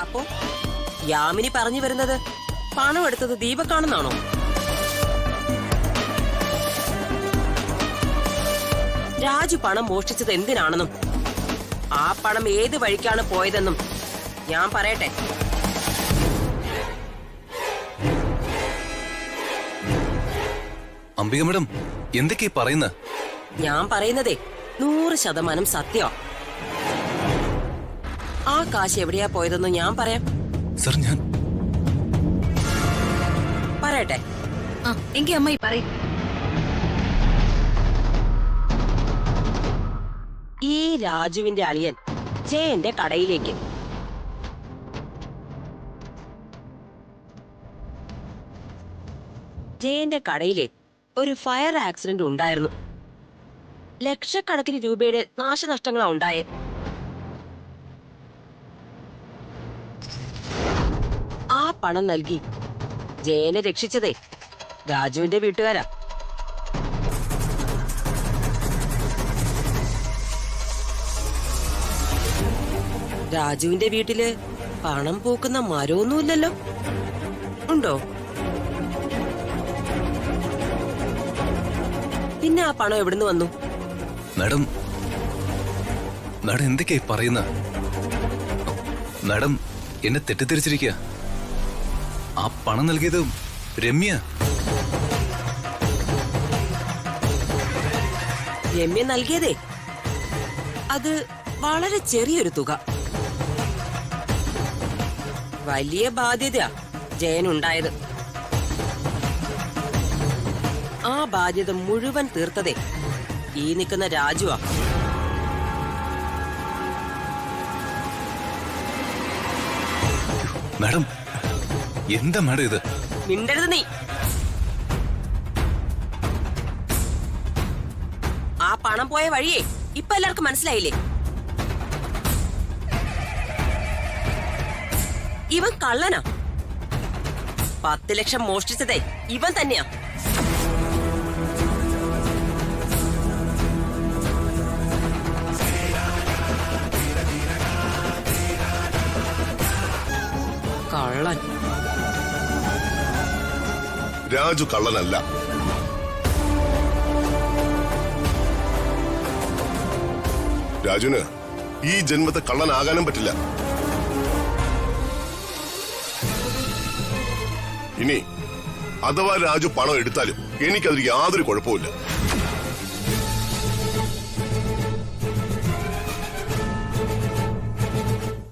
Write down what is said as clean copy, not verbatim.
അപ്പോ യാമിനി പറഞ്ഞു വരുന്നത് പണം എടുത്തത് ദീപക്കാണെന്നാണോ? രാജു പണം മോഷ്ടിച്ചത് എന്തിനാണെന്നും ആ പണം ഏത് വഴിക്കാണ് പോയതെന്നും ഞാൻ പറയട്ടെ. അംബിക മാഡം എന്തൊക്കെയാ പറയുന്നത്? ഞാൻ പറയുന്നതേ 100% സത്യമാ. ആ കാശ് എവിടെയാ പോയതെന്ന് ഞാൻ പറയാം. സർ ഞാൻ പറയട്ടെ. എങ്കി അമ്മായി പറയും. ഈ രാജുവിന്റെ അളിയൻ ജയന്റെ കടയിലേക്ക് ജയന്റെ കടയിലെ ഒരു ഫയർ ആക്സിഡന്റ് ഉണ്ടായിരുന്നു. ലക്ഷക്കണക്കിന് രൂപയുടെ നാശനഷ്ടങ്ങളാ ഉണ്ടായേ. ആ പണം നൽകി ജയനെ രക്ഷിച്ചതേ രാജുവിന്റെ വീട്ടുകാരാ. രാജുവിന്റെ വീട്ടില് പണം പൂക്കുന്ന മരമൊന്നുമില്ലല്ലോ. ഉണ്ടോ? പിന്നെ ആ പണം എവിടുന്ന് വന്നു? മാഡം മാഡം എന്തൊക്കെയാ പറയുന്ന? മാഡം എന്നെ തെറ്റിദ്ധരിച്ചിരിക്കുക. ആ പണം നൽകിയത് രമ്യ. രമ്യ നൽകിയതേ അത് വളരെ ചെറിയൊരു തുക. വലിയ ബാധ്യത ജയനുണ്ടായത്. ആ ബാധ്യത മുഴുവൻ തീർത്തതേ ഈ നിൽക്കുന്ന രാജുവാ. മാഡം എന്താ മാഡം ഇത്? മിണ്ടരുത് നീ. ആ പണം പോയ വഴിയേ ഇപ്പൊ എല്ലാവർക്കും മനസ്സിലായില്ലേ? ഇവൻ കള്ളനാ. 10 ലക്ഷം മോഷ്ടിച്ചതേ ഇവൻ തന്നെയാ. കള്ളൻ. രാജു കള്ളനല്ല. രാജുന് ഈ ജന്മത്തെ കള്ളനാകാനും പറ്റില്ല. ഇനി അഥവാ രാജു പണം എടുത്താലും എനിക്കതിൽ യാതൊരു കുഴപ്പമില്ല.